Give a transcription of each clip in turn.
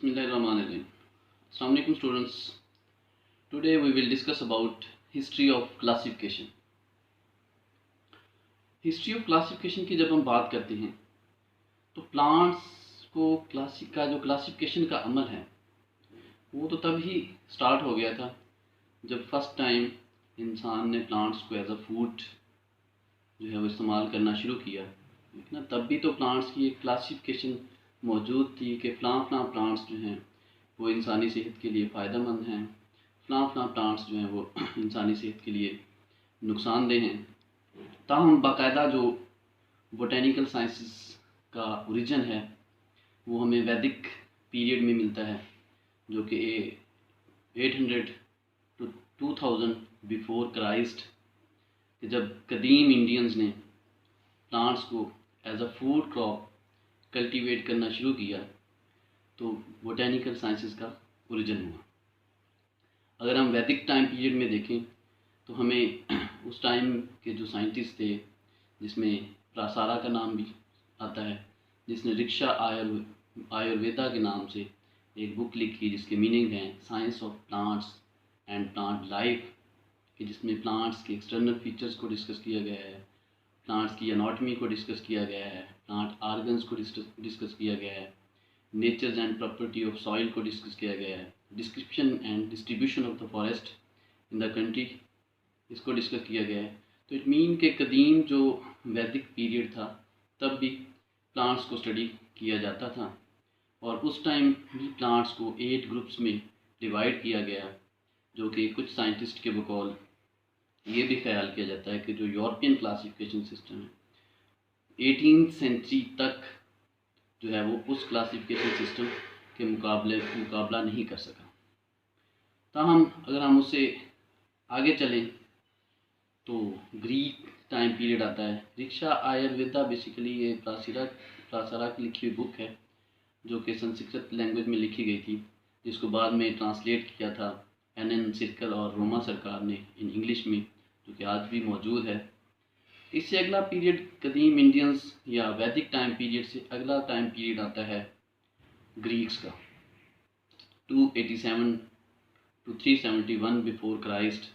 Bismillahirrahmanirrahim. Assalamu alaikum students. Today we will discuss about history of classification. History of classification की जब हम बात करते हैं तो प्लांट्स को जो क्लासिफिकेशन का अमल है वो तो तब ही स्टार्ट हो गया था जब फर्स्ट टाइम इंसान ने प्लांट्स को एज अ फूड जो है वो इस्तेमाल करना शुरू किया, लेकिन तब भी तो प्लांट्स की एक क्लासिफिकेशन मौजूद थी कि फ़लाँ प्लांट्स जो हैं वो इंसानी सेहत के लिए फ़ायदेमंद हैं, फ़लाँ प्लांट्स जो हैं वो इंसानी सेहत के लिए नुकसानदेह हैं। ताहम बाकायदा जो बोटेनिकल साइंसेस का ओरिजिन है वो हमें वैदिक पीरियड में मिलता है, जो कि 800 to 2000 बिफोर क्राइस्ट, जब कदीम इंडियंस ने प्लांट्स को as a food crop cultivate करना शुरू किया तो बोटेनिकल साइंसेस का ओरिजिन हुआ। अगर हम वैदिक टाइम पीरियड में देखें तो हमें उस टाइम के जो साइंटिस्ट थे, जिसमें प्रासारा का नाम भी आता है, जिसने रिक्शा आयुर्वेदा के नाम से एक बुक लिखी जिसके मीनिंग हैं science of plants and plant life, कि जिसमें प्लांट्स के एक्सटर्नल फीचर्स को डिस्कस किया गया है, प्लांट्स की एनाटॉमी को डिस्कस किया गया है, प्लांट आर्गन्स को डिस्कस किया गया है, natures and property of soil को डिस्कस किया गया है, description and distribution of the forest in the country इसको डिस्कस किया गया है। तो इट मीन के कदीम जो वैदिक पीरियड था तब भी प्लांट्स को स्टडी किया जाता था, और उस टाइम भी प्लांट्स को 8 ग्रुप्स में डिवाइड किया गया, जो कि कुछ साइंटिस्ट के बकौल ये भी ख्याल किया जाता है कि जो यूरोपियन क्लासिफिकेशन सिस्टम है 18th सेंचुरी तक जो है वो उस क्लासिफिकेशन सिस्टम के मुकाबला नहीं कर सका। ताहम अगर हम उससे आगे चलें तो ग्रीक टाइम पीरियड आता है। रिक्शा आयुर्वेदा बेसिकली ये प्रासारा की लिखी हुई बुक है, जो कि संस्कृत लैंग्वेज में लिखी गई थी, जिसको बाद में ट्रांसलेट किया था एन सर्कल और रोमा सरकार ने इन इंग्लिश में, जो कि आज भी मौजूद है। इससे अगला पीरियड कदीम इंडियंस या वैदिक टाइम पीरियड से अगला टाइम पीरियड आता है ग्रीक्स का, 287 to 371 बिफोर क्राइस्ट,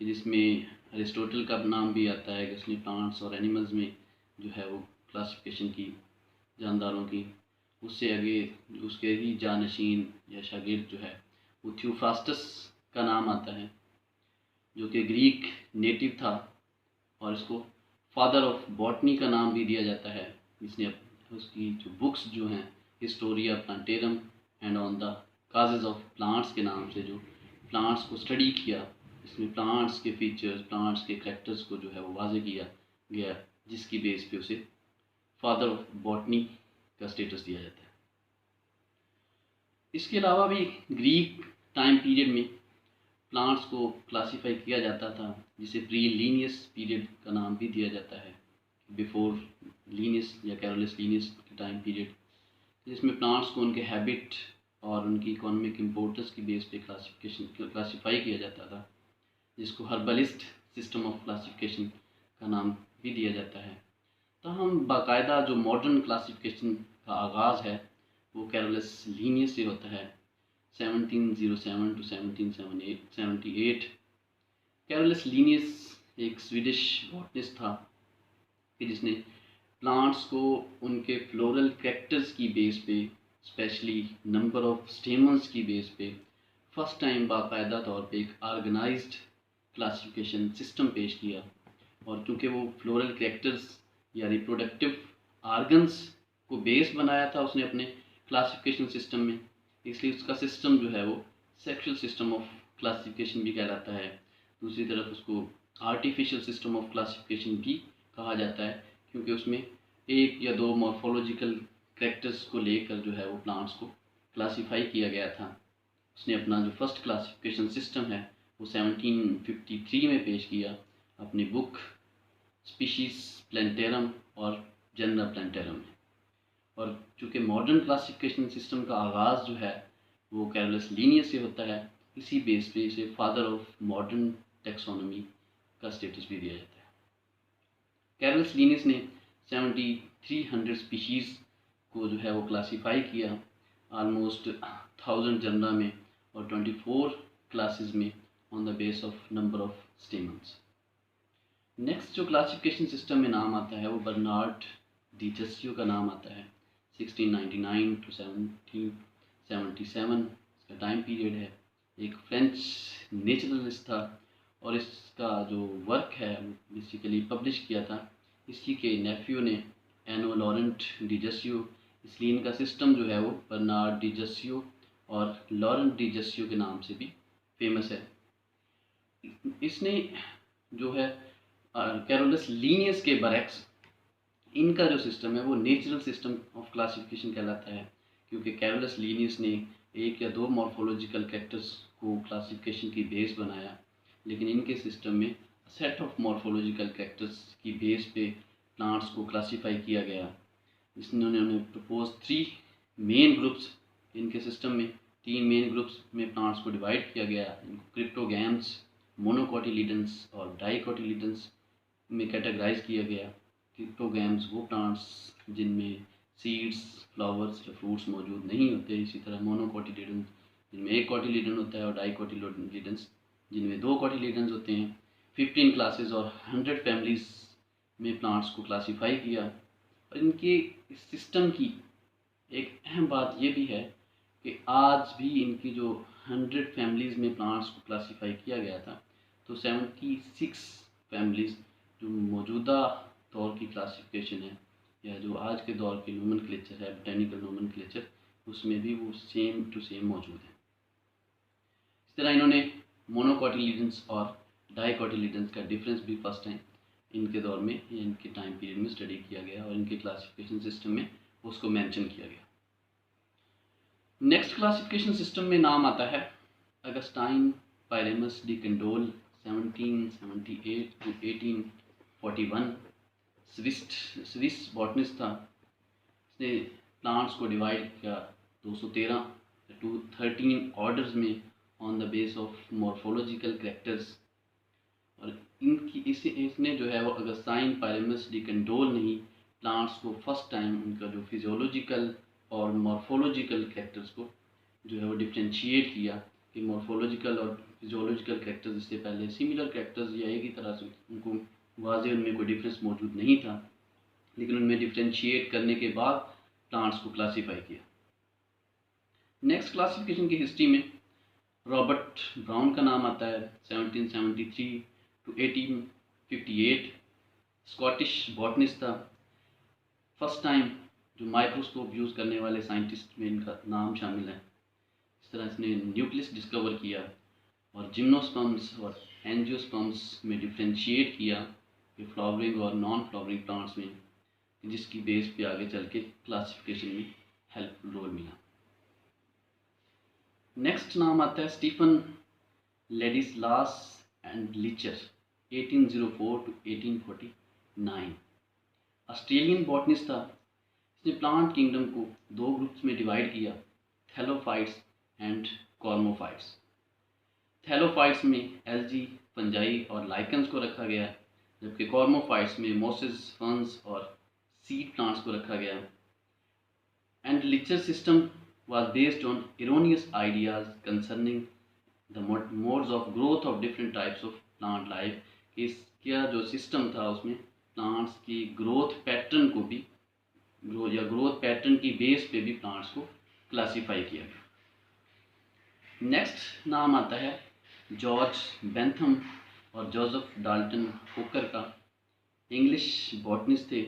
जिसमें अरिस्टोटल का नाम भी आता है कि उसने प्लांट्स और एनिमल्स में जो है वो क्लासिफिकेशन की जानदारों की। उससे आगे उसके ही जानशीन या शागिर्द जो है वो थियोफ्रास्टस का नाम आता है, जो कि ग्रीक नेटिव था, और इसको फादर ऑफ बॉटनी का नाम भी दिया जाता है, जिसने उसकी जो बुक्स जो हैं Historia plantarum and on the causes of plants के नाम से जो प्लांट्स को स्टडी किया, इसमें प्लांट्स के फीचर्स, प्लांट्स के करैक्टर्स को जो है वो वाजे किया गया, जिसकी बेस पे उसे फादर ऑफ बॉटनी का स्टेटस दिया जाता है। इसके अलावा भी ग्रीक टाइम पीरियड में प्लांट्स को क्लासीफाई किया जाता था, जिसे प्री लीनियस पीरियड का नाम भी दिया जाता है, बिफोर लीनियस या कैरोलस लीनियस के टाइम पीरियड, जिसमें प्लांट्स को उनके हैबिट और उनकी इकोनॉमिक इम्पोर्टेंस की बेस पे क्लासीफाई किया जाता था, जिसको हर्बलिस्ट सिस्टम ऑफ क्लासिफिकेशन का नाम भी दिया जाता है। तो हम बाकायदा जो मॉडर्न क्लासिफिकेशन का आगाज़ है वो कैरोलस लीनियस से होता है, 1707 to 1778। कैरोलस लीनियस एक स्वीडिश बॉटनिस्ट था कि जिसने प्लांट्स को उनके फ्लोरल कैरेक्टर्स की बेस पे, स्पेशली नंबर ऑफ स्टेमन्स की बेस पे फर्स्ट टाइम बाकायदा तौर पे एक ऑर्गेनाइज्ड क्लासिफिकेशन सिस्टम पेश किया। और चूँकि वो फ्लोरल कैरेक्टर्स या रिप्रोडक्टिव आर्गन्स को बेस बनाया था उसने अपने क्लासिफिकेशन सिस्टम में, इसलिए उसका सिस्टम जो है वो सेक्सुअल सिस्टम ऑफ क्लासिफिकेशन भी कहलाता है। दूसरी तरफ उसको आर्टिफिशियल सिस्टम ऑफ क्लासिफिकेशन भी कहा जाता है, क्योंकि उसमें 1 या 2 मॉर्फोलॉजिकल कैरेक्टर्स को लेकर जो है वो प्लांट्स को क्लासीफाई किया गया था। उसने अपना जो फर्स्ट क्लासिफिकेशन सिस्टम है वो 1753 में पेश किया अपनी बुक स्पीशीज प्लांटेरम और जनरा प्लांटेरम में। और चूँकि मॉडर्न क्लासिफिकेशन सिस्टम का आगाज़ जो है वो कैरोलस लीनियस से होता है, इसी बेस पे इसे फादर ऑफ मॉडर्न टेक्सोनॉमी का स्टेटस भी दिया जाता है। कैरोलस लीनियस ने 7300 स्पीशीज़ को जो है वो क्लासीफाई किया ऑलमोस्ट 1000 जनरा में और 24 क्लासेस में on the base of number of stamens. Next जो क्लासिफिकेशन सिस्टम में नाम आता है वो बर्नार्ड डी जस्सियो का नाम आता है। 1699 टू 1777 इसका टाइम पीरियड है। एक फ्रेंच नेचुरलिस्ट था और इसका जो वर्क है बेसिकली पब्लिश किया था इसी के नेफ्यू ने, एनो लॉरेंट डी जस्सियो। इसलिए इनका सिस्टम जो है वो बर्नार्ड डी जस्सियो और लॉरेंट डी जस्सियो के नाम से भी फेमस है। इसने जो है कैरोलस लीनियस के बरैक्स इनका जो सिस्टम है वो नेचुरल सिस्टम ऑफ क्लासिफिकेशन कहलाता है, क्योंकि कैरोलस लीनियस ने एक या दो मॉर्फोलॉजिकल कैरेक्टर्स को क्लासिफिकेशन की बेस बनाया, लेकिन इनके सिस्टम में सेट ऑफ मॉर्फोलॉजिकल कैरेक्टर्स की बेस पे प्लांट्स को क्लासीफाई किया गया। इन्होंने प्रपोज 3 मेन ग्रुप्स इनके सिस्टम में, 3 मेन ग्रुप्स में प्लांट्स को डिवाइड किया गया। इनको क्रिप्टोगैम्स, मोनोकोटिलीडन्स और डाइकोटिलीडन्स में कैटेगराइज किया गया। क्रिप्टोगैम्स वो प्लांट्स जिनमें सीड्स, फ्लावर्स या फ्रूट्स मौजूद नहीं होते। इसी तरह मोनोकोटिलीडन्स जिनमें एक कोटिलीडन होता है और डाइकोटिलीडन्स जिनमें 2 कोटिलीडन्स होते हैं। 15 क्लासेस और 100 फैमिलीज़ में प्लांट्स को क्लासीफाई किया। और इनके इस सिस्टम की एक अहम बात ये भी है कि आज भी इनकी जो 100 फैमिलीज़ में प्लांट्स को क्लासीफाई किया गया था, तो 76 फैमिलीज़ जो मौजूदा दौर की क्लासिफिकेशन है या जो आज के दौर की नोमेनक्लेचर है, बोटेनिकल नोमेनक्लेचर, उसमें भी वो सेम टू सेम मौजूद है। इस तरह इन्होंने मोनोकोटिलीडन्स और डाइकोटिलीडन्स का डिफरेंस भी फर्स्ट टाइम इनके दौर में या इनके टाइम पीरियड में स्टडी किया गया और इनके क्लासिफिकेशन सिस्टम में उसको मेंशन किया गया। नेक्स्ट क्लासिफिकेशन सिस्टम में नाम आता है Augustin Pyramus de Candolle 1778 to 1841। Swiss botanist था। इसने प्लांट्स को डिवाइड किया 213 टू 13 ऑर्डर्स में on the base of morphological characters. और इसने जो है वो अगस्टाइन पायरेमस डी कंडोल ने ही प्लांट्स को फर्स्ट टाइम उनका जो फिजियोलॉजिकल और मॉर्फोलॉजिकल कैरेक्टर्स को जो है वो डिफ्रेंशिएट किया कि मॉर्फोलॉजिकल और फिजियोलॉजिकल कैरेक्टर्स इससे पहले सिमिलर कैरेक्टर्स या एक ही तरह से उनको वाज़े उनमें कोई डिफरेंस मौजूद नहीं था, लेकिन उनमें डिफ्रेंशिएट करने के बाद प्लांट्स को क्लासीफाई किया। नेक्स्ट क्लासिफिकेशन की हिस्ट्री में रॉबर्ट ब्राउन का नाम आता है। 1773 टू 1858 स्कॉटिश बॉटनिस्ट था। फर्स्ट टाइम जो माइक्रोस्कोप यूज़ करने वाले साइंटिस्ट में इनका नाम शामिल है। इस तरह इसने न्यूक्लियस डिस्कवर किया और जिम्नोस्पर्म्स और एंजियोस्पर्म्स में डिफ्रेंशिएट किया कि फ्लावरिंग और नॉन फ्लावरिंग प्लांट्स में, जिसकी बेस पे आगे चल के क्लासिफिकेशन में हेल्पफुल रोल मिला। नेक्स्ट नाम आता है Stephen Ladislaus Endlicher 1804 to 1849। Australian botanist था। इसने प्लांट किंगडम को 2 ग्रुप्स में डिवाइड किया, थैलोफाइट्स एंड कॉर्मोफाइट्स। थैलोफाइट्स में एल्गी, फंजाई और लाइकन्स को रखा गया, जबकि कॉर्मोफाइट्स में मोसेस, फर्न्स और सीड प्लांट्स को रखा गया। Endlicher system was based on erroneous ideas concerning the modes of growth of different types of plant life। इसका जो सिस्टम था उसमें प्लांट्स की ग्रोथ पैटर्न को भी ग्रोथ पैटर्न की बेस पे भी प्लांट्स को क्लासीफाई किया गया। नेक्स्ट नाम आता है जॉर्ज बेंथम और जोसेफ डाल्टन हुकर का। इंग्लिश बॉटनिस्ट थे।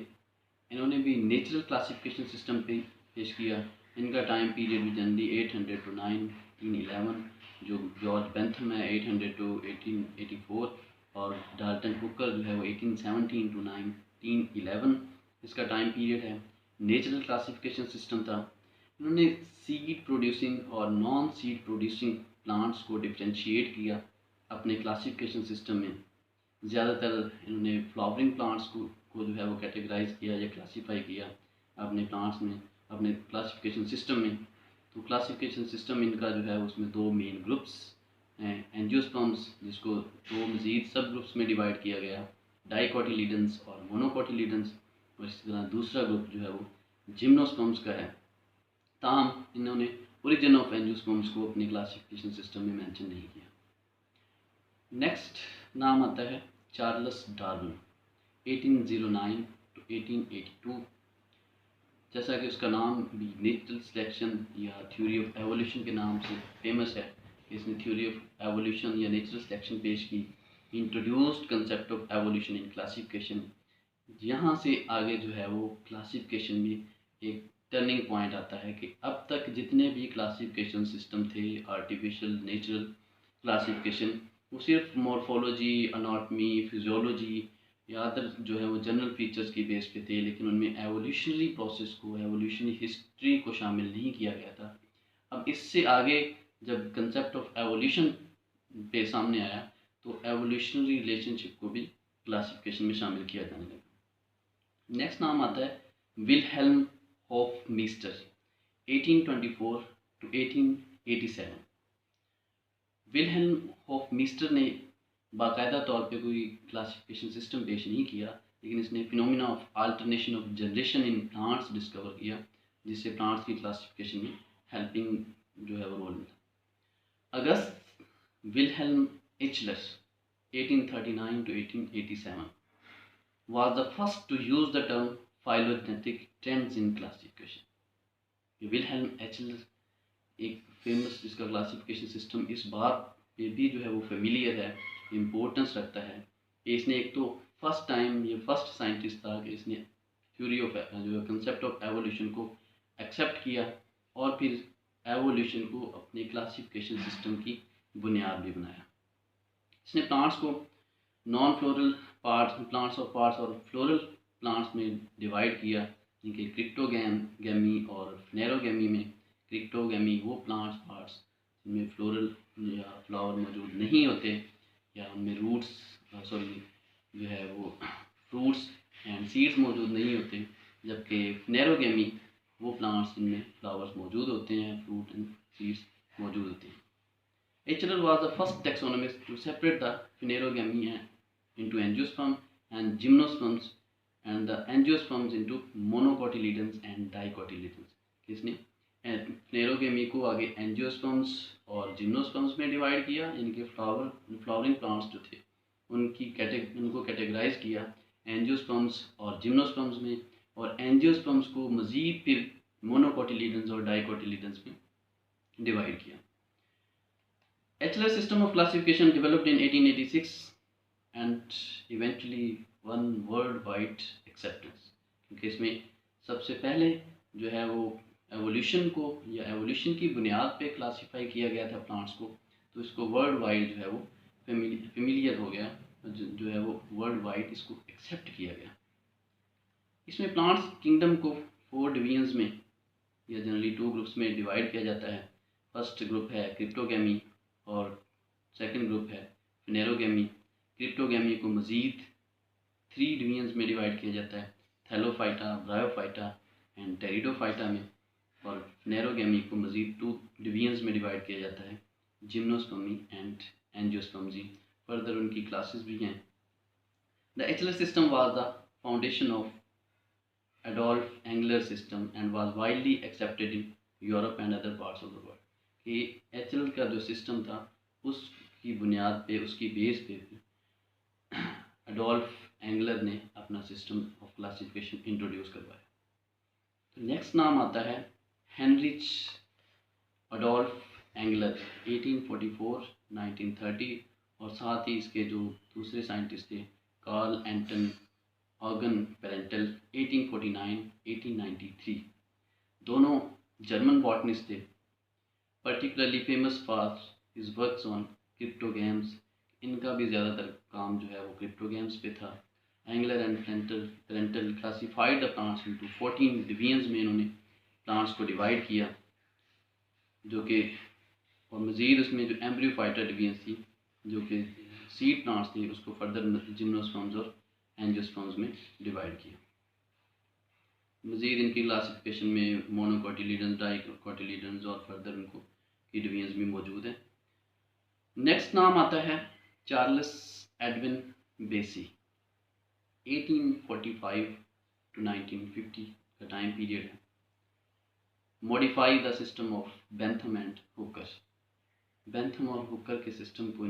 इन्होंने भी नेचुरल क्लासिफिकेशन सिस्टम पे पेश किया। इनका टाइम पीरियड भी जनरली 800 टू 1911, जो जॉर्ज बेंथम है 800 टू 1884 और डाल्टन हुकर जो है वो 1817 टू 1911 इसका टाइम पीरियड है। नेचुरल क्लासिफिकेशन सिस्टम था। इन्होंने सीड प्रोड्यूसिंग और नॉन सीड प्रोड्यूसिंग प्लांट्स को डिफ्रेंशिएट किया अपने क्लासिफिकेशन सिस्टम में। ज़्यादातर इन्होंने फ्लावरिंग प्लांट्स को जो है वो कैटेगराइज किया या क्लासीफाई किया अपने प्लांट्स में, अपने क्लासिफिकेशन सिस्टम में। तो क्लासिफिकेशन सिस्टम इनका जो है उसमें 2 मेन ग्रुप्स हैं, एंजियोस्पर्म्स जिसको 2 मज़ीद सब ग्रुप्स में डिवाइड किया गया, डाइकोटिलीडन्स और मोनोकोटिलीडन्स, और इसी तरह दूसरा ग्रुप जो है वो जिम्नोस्पर्म्स का है ताहम इन्होंने ओरिजिन ऑफ एंजियोस्पर्म्स को अपने क्लासिफिकेशन सिस्टम में मेंशन नहीं किया। नेक्स्ट नाम आता है चार्ल्स डार्विन 1809 टू 1882। जैसा कि उसका नाम भी नेचुरल सिलेक्शन या थ्योरी ऑफ एवोल्यूशन के नाम से फेमस है, इसने थ्योरी ऑफ एवोल्यूशन या नेचुरल सिलेक्शन पेश की, introduced concept of evolution in classification. यहाँ से आगे जो है वो क्लासिफिकेशन में एक टर्निंग पॉइंट आता है कि अब तक जितने भी क्लासिफिकेशन सिस्टम थे, आर्टिफिशियल, नेचुरल क्लासिफिकेशन, वो सिर्फ मॉर्फोलॉजी, अनाटमी, फिजियोलॉजी या अदर जो है वो जनरल फीचर्स की बेस पे थे, लेकिन उनमें एवोल्यूशनरी प्रोसेस को, एवोल्यूशनरी हिस्ट्री को शामिल नहीं किया गया था। अब इससे आगे जब कंसेप्ट ऑफ एवोल्यूशन पे सामने आया तो एवोल्यूशनरी रिलेशनशिप को भी क्लासिफिकेशन में शामिल किया जाने लगा। नेक्स्ट नाम आता है विलहेल्म हॉफमीस्टर 1824 टू 1887। विलहेल्म हॉफमीस्टर ने बाकायदा तौर पे कोई क्लासिफिकेशन सिस्टम पेश नहीं किया, लेकिन इसने phenomena of alternation of generation in plants discover किया, जिससे प्लांट्स की क्लासिफिकेशन में हेल्पिंग जो है वो रोल मिला। अगस्त Wilhelm एचलर 1839 to 1887 was the first to use the term phylogenetic trends in classification। Wilhelm Eichler एक फेमस जिसका क्लासिफिकेशन सिस्टम इस बात पे भी जो है वो फेमिलियर है, इम्पोर्टेंस रखता है। इसने एक तो फर्स्ट टाइम ये फर्स्ट साइंटिस्ट था कि इसने थ्योरी ऑफ जो कंसेप्ट ऑफ एवोल्यूशन को एक्सेप्ट किया और फिर एवोल्यूशन को अपने क्लासिफिकेशन सिस्टम की बुनियाद भी बनाया। इसने प्लांट्स को नॉन फ्लोरल प्लांट्स और फ्लोरल प्लांट्स में डिवाइड किया, जिनके क्रिप्टोगैमी और फ्लेरोगैमी में क्रिप्टोगैमी वो पार्ट्स जिनमें फ्लोरल या फ्लावर मौजूद नहीं होते या उनमें रूट्स जो है वो फ्रूट्स एंड सीड्स मौजूद नहीं होते, जबकि फ्लेरोगैमी वो प्लांट्स जिनमें फ्लावर्स मौजूद होते हैं, फ्रूट एंड सीड्स मौजूद होते हैं। Eichler was the first taxonomist to separate the phanerogamy into angiosperm and gymnosperms and the angiosperms into monocotyledons and dicotyledons। इसने फ्लेरोगेमी को आगे एंजियोस्पर्म्स और जिम्नोस्पर्म्स में डिवाइड किया, इनके फ्लावरिंग प्लांट्स जो थे उनको कैटेगराइज किया एंजियोस्पर्म्स और जिम्नोस्पर्म्स में, और एंजियोस्पर्म्स को मज़ीद फिर मोनोकोटिलीडन्स और डाइकोटिलीडन्स में डिवाइड किया। Eichler's system of classification developed in 1886 and eventually won worldwide acceptance, क्योंकि इसमें सबसे पहले जो है वो एवोल्यूशन को या एवोल्यूशन की बुनियाद पे क्लासिफाई किया गया था प्लांट्स को, तो इसको वर्ल्ड वाइड जो है वो फेमिलियर हो गया, जो है वो वर्ल्ड वाइड इसको एक्सेप्ट किया गया। इसमें प्लांट्स किंगडम को 4 डिवीजन्स में या जनरली 2 ग्रुप्स में डिवाइड किया जाता है। फर्स्ट ग्रुप है क्रिप्टोगैमी और सेकंड ग्रुप है फ्लेरोगैमी। क्रिप्टोगैमी को मज़ीद 3 डिवीजन्स में डिवाइड किया जाता है, थैलोफाइटा, ब्रायोफाइटा एंड टेरिडोफाइटा में, और फ्लेरोगैमी को मज़ीद 2 डिवीजन्स में डिवाइड किया जाता है, जिम्नोस्पर्मी एंड एंजियोस्पर्मी। फर्दर उनकी क्लासेस भी हैं। The Eichler system was the foundation of Adolf Engler system and was widely accepted in Europe and other parts of the world. कि एचएल का जो सिस्टम था उसकी बुनियाद पे, उसकी बेस पे एडोल्फ एंगलर ने अपना सिस्टम ऑफ क्लासिफिकेशन इंट्रोड्यूस करवाया। तो नेक्स्ट नाम आता है हेनरिच एडोल्फ एंगलर 1844-1930, और साथ ही इसके जो दूसरे साइंटिस्ट थे कार्ल एंटन ऑर्गन पेरेंटल 1849-1893। दोनों जर्मन बॉटनिस्ट थे, particularly famous for his works on cryptogams। इनका भी ज़्यादातर काम जो है वो क्रिप्टोगैम्स पे था। Engler and Prantl classified the plants into 14 divisions में इन्होंने प्लांट्स को डिवाइड किया, जो कि और मज़ीद उसमें जो एम्ब्रियोफाइटा डिवीजन थी जो कि सीड प्लांट्स थे उसको फर्दर जिम्नोस्पर्म्स और एंजियोस्पर्म्स में डिवाइड किया। मज़ीद इनकी क्लासिफिकेशन में मोनोकोटिलीडन्स, डाइकोटिलीडन्स और फर्दर उनको की डिवीजन्स भी मौजूद हैं। नेक्स्ट नाम आता है चार्ल्स एडविन बेसी 1845 to 1950 का टाइम पीरियड है। Modify the system of Bentham and Hooker. Bentham और हुकर के सिस्टम को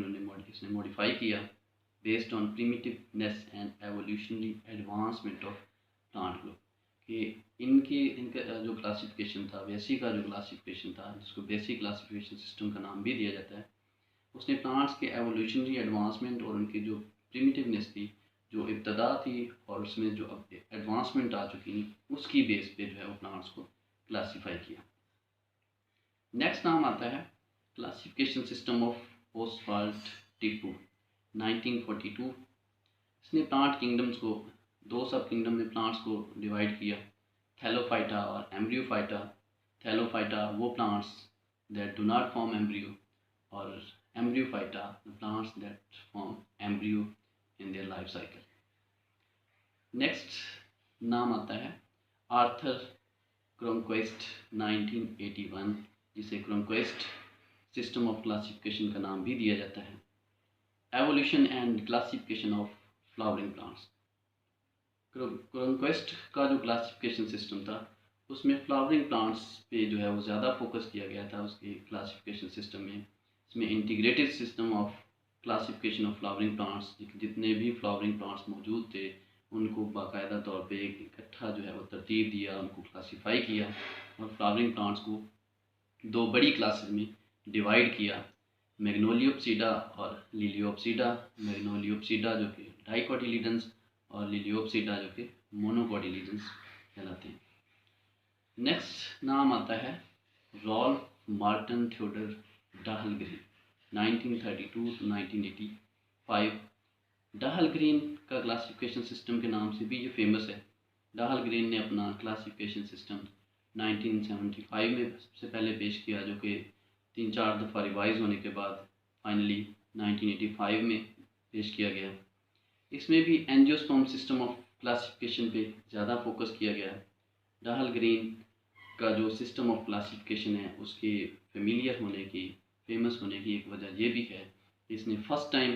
इसने मॉडिफाई किया based on primitiveness and evolutionary advancement of plant group. कि इनका जो क्लासिफिकेशन था, बेसिक का जो क्लासिफिकेशन था, जिसको बेसिक क्लासिफिकेशन सिस्टम का नाम भी दिया जाता है, उसने प्लांट्स के एवोल्यूशनरी एडवांसमेंट और उनकी जो प्रिमिटिवनेस थी, जो इब्तदा थी, और उसमें जो अब एडवांसमेंट आ चुकी उसकी बेस पे जो है वो प्लांट्स को क्लासीफाई किया। नेक्स्ट नाम आता है classification system of Oswald Tipu 1942। इसने प्लांट किंगडम्स को दो सब किंगडम में प्लांट्स को डिवाइड किया, थैलोफाइटा और एम्ब्रियोफाइटा। थैलोफाइटा वो plants that do not form embryo, और embryophyta the plants that form embryo in their life cycle. Next नाम आता है आर्थर क्रोमक्वेस्ट 1981, जिसे क्रोमक्वेस्ट सिस्टम ऑफ क्लासिफिकेशन का नाम भी दिया जाता है। Evolution and classification of flowering plants. Cronquist का जो क्लासिफिकेशन सिस्टम था, उसमें फ्लावरिंग प्लांट्स पे जो है वो ज़्यादा फोकस किया गया था उसके क्लासिफिकेशन सिस्टम में। इसमें integrated system of classification of flowering plants, जितने भी फ्लावरिंग प्लांट्स मौजूद थे उनको बाकायदा तौर पे इकट्ठा जो है वो तरतीब दिया, उनको क्लासीफाई किया, और फ्लावरिंग प्लांट्स को दो बड़ी क्लासेस में डिवाइड किया, मैग्नोलियोप्सिडा और लिलियोप्सिडा। मैग्नोलियोप्सिडा जो कि डाइकोटिलीडन्स, और लिलियोप्सिडा जो कि मोनोकोटिलीडन्स कहलाते हैं। नेक्स्ट नाम आता है रॉल्फ मार्टन थियोडर डाहलग्रीन 1932 to 1985। डाहलग्रीन का क्लासिफिकेशन सिस्टम के नाम से भी ये फेमस है। डाहलग्रीन ने अपना क्लासिफिकेशन सिस्टम 1975 में सबसे पहले पेश किया, जो कि 3-4 दफ़ा रिवाइज होने के बाद फाइनली 1985 में पेश किया गया। इसमें भी एंजियोस्पर्म सिस्टम ऑफ क्लासिफिकेशन पे ज़्यादा फोकस किया गया है। डाहलग्रीन का जो सिस्टम ऑफ क्लासिफिकेशन है उसके फेमिलियर होने की, फेमस होने की एक वजह ये भी है, इसने फर्स्ट टाइम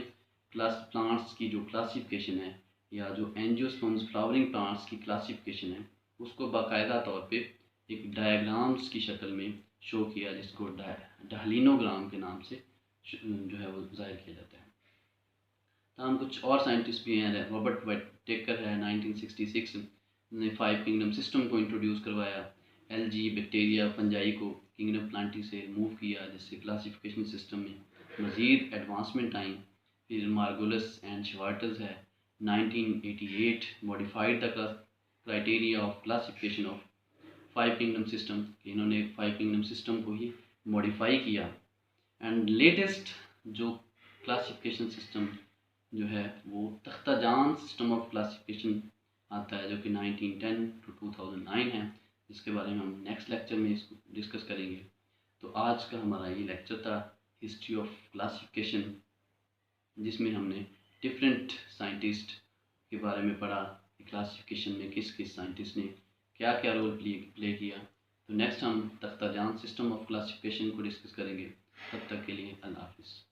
प्लांट्स की जो क्लासिफिकेशन है, या जो एंजियोस्पर्म्स फ्लावरिंग प्लांट्स की क्लासिफिकेशन है, उसको बाकायदा तौर पे एक डायग्राम्स की शक्ल में शो किया, जिसको डाहलिनोग्राम के नाम से जो है वो जाहिर किया जाता है। तमाम कुछ और साइंटिस्ट भी हैं। रॉबर्ट वाइटेकर है 1966 ने 5 किंगडम सिस्टम को इंट्रोड्यूस करवाया। एलजी बैक्टीरिया फंजाई को किंगडम प्लांटी से मूव किया, जिससे क्लासिफिकेशन सिस्टम में मज़ीद एडवांसमेंट आई। फिर मार्गोलस एंड श्वार्ट्ज़ है 1988 modified the criteria of classification of 5 kingdom system. इन्होंने 5 किंगडम सिस्टम को ही मॉडिफाई किया। एंड लेटेस्ट जो क्लासिफिकेशन सिस्टम जो है वो तख्ताजान सिस्टम ऑफ क्लासिफिकेशन आता है, जो कि 1910 to 2009 है, जिसके बारे में हम नेक्स्ट लेक्चर में इसको डिस्कस करेंगे। तो आज का हमारा ये लेक्चर था हिस्ट्री ऑफ क्लासिफिकेशन, जिसमें हमने डिफरेंट साइंटिस्ट के बारे में पढ़ा कि क्लासिफिकेशन में किस किस साइंटिस्ट ने क्या क्या रोल प्ले किया। तो नेक्स्ट हम तख्ताजान सिस्टम ऑफ क्लासिफिकेशन को डिस्कस करेंगे। तब तक के लिए अल्लाह हाफिज़।